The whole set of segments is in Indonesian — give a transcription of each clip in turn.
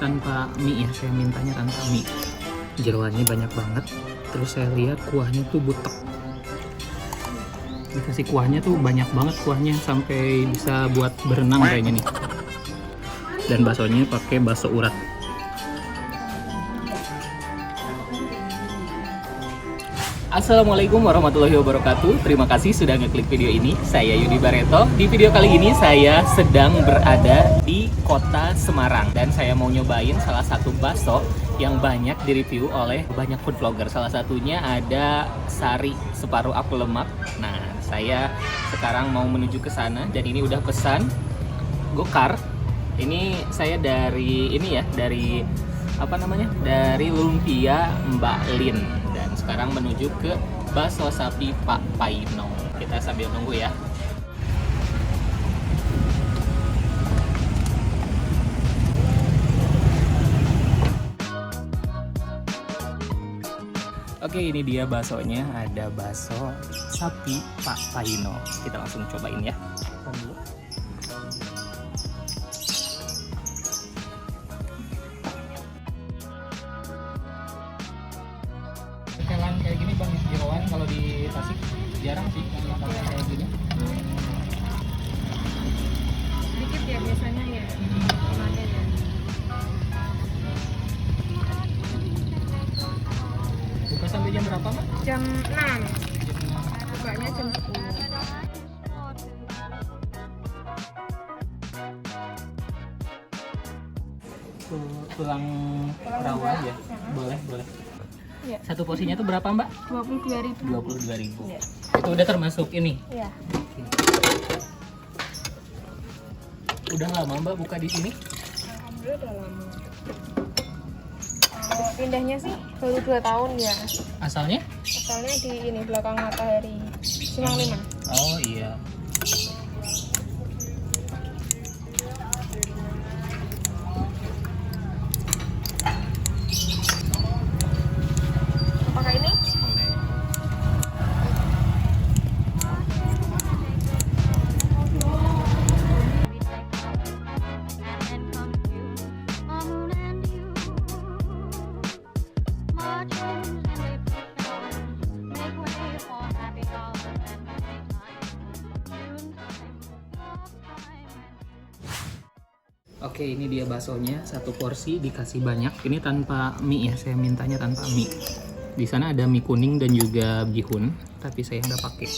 tanpa mie ya, saya mintanya tanpa mie. Jeroannya banyak banget, terus saya lihat kuahnya tuh butek. Dikasih kuahnya tuh banyak banget, kuahnya sampai bisa buat berenang kayaknya nih. Dan baksonya pakai bakso urat. Assalamualaikum warahmatullahi wabarakatuh. Terima kasih sudah ngeklik video ini. Saya Yudi Bareto. Di video kali ini saya sedang berada di kota Semarang dan saya mau nyobain salah satu bakso yang banyak direview oleh banyak food vlogger. Salah satunya ada Sari Separuh Aku Lemak. Nah, saya sekarang mau menuju ke sana dan ini udah pesan gokar. Ini saya dari dari Lumpia Mbak Lin. Sekarang menuju ke bakso sapi Pak Paino. Kita sambil nunggu ya. Oke, ini dia baksonya. Ada bakso sapi Pak Paino. Kita langsung cobain ya. Tetelan kayak gini Bang di Jeroan, kalau di Tasik jarang sih yang makan kayak gini. Sedikit ya biasanya ya. Tetelannya ya. Buka sampai jam berapa, Mbak? Jam 6. Bukanya jam 10. Tulang rawa ya? Boleh. Iya. Satu porsinya tuh berapa, Mbak? 22.000. 22.000. Iya. Itu udah termasuk ini. Iya. Udah lama Mbak buka di sini? Alhamdulillah udah lama. Pindahnya sih baru 2 tahun ya. Asalnya? Asalnya di ini belakang Matahari Simang 5. Oh iya. Apakah ini? Oke, ini dia baksonya, satu porsi dikasih banyak. Ini tanpa mie ya, saya mintanya tanpa mie. Di sana ada mie kuning dan juga bihun, tapi saya nggak pakai.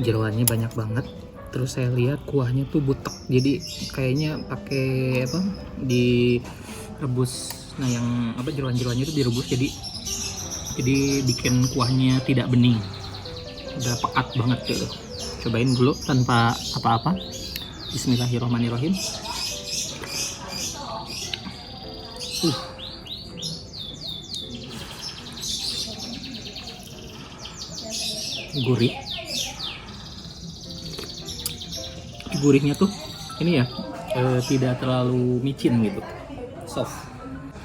Jeroannya banyak banget. Terus saya lihat kuahnya tuh butek, jadi kayaknya pakai direbus. Nah, yang jeroan-jeroannya itu direbus, jadi bikin kuahnya tidak bening. Udah pekat banget gitu. Cobain dulu tanpa apa-apa. Bismillahirrahmanirrahim. Gurih. Gurihnya tuh ini ya, tidak terlalu micin gitu, soft.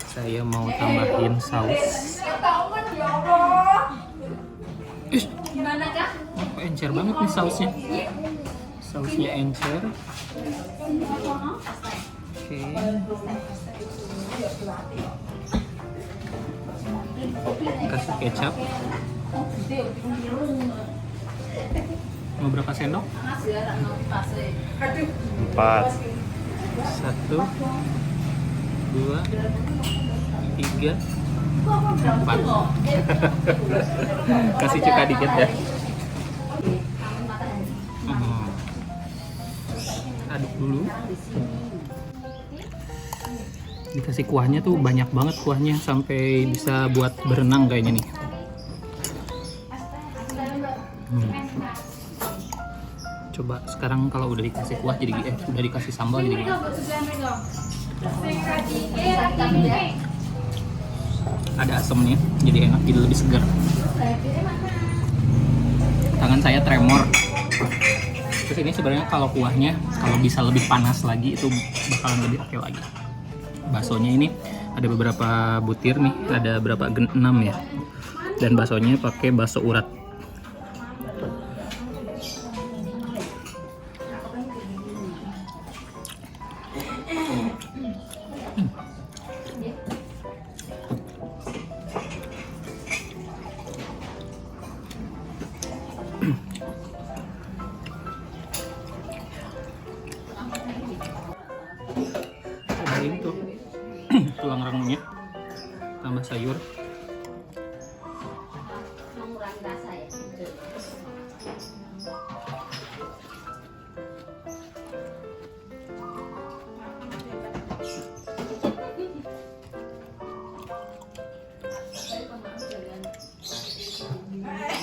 Saya mau tambahin saus. Gimana Kak? Oh, encer banget nih sausnya. Sausnya encer. Oke. Kasih kecap. Mau berapa sendok? 4. 1, 2, 3, 4. Kasih cuka dikit ya. Aduk dulu. Dikasih kuahnya tuh banyak banget, kuahnya sampai bisa buat berenang kayaknya nih. Coba sekarang kalau udah dikasih kuah jadi udah dikasih sambal jadi gini. Ada asamnya, jadi enak, jadi lebih segar. Tangan saya tremor. Terus ini sebenarnya kalau kuahnya kalau bisa lebih panas lagi itu bakalan lebih oke lagi. Baksonya ini ada beberapa butir nih, ada berapa 6 ya. Dan baksonya pakai bakso urat. rengunya, tambah sayur. Mengurangi rasa ya.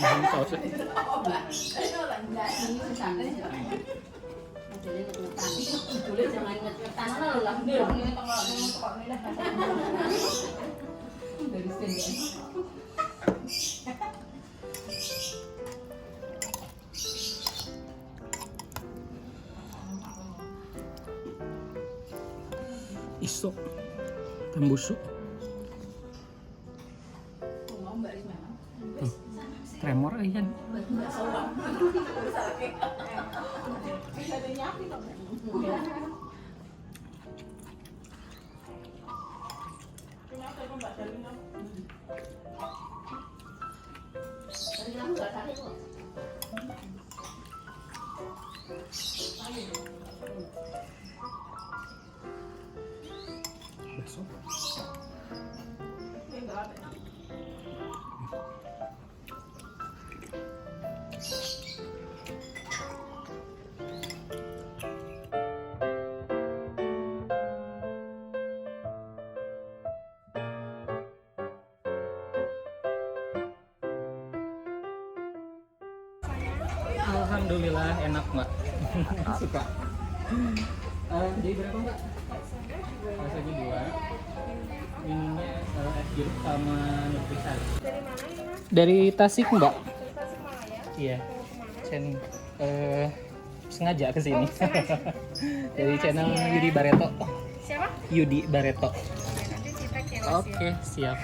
Ini sausnya. Isok, tembusu. Tremor aja. Besok. Alhamdulillah enak mbak. Suka. Jadi berapa mbak? Rasanya 2. Ininya es jeruk sama nutrisari. Dari mana ini mas? Dari Tasik mbak. Dari Tasikmalaya. Iya. Mau kemana? Sengaja ke sini. Oh, sengaja. Dari Terima channel kasih ya. Yudi Bareto. Siapa? Yudi Bareto. Oke, nanti kita kirim ya. Oke, siap.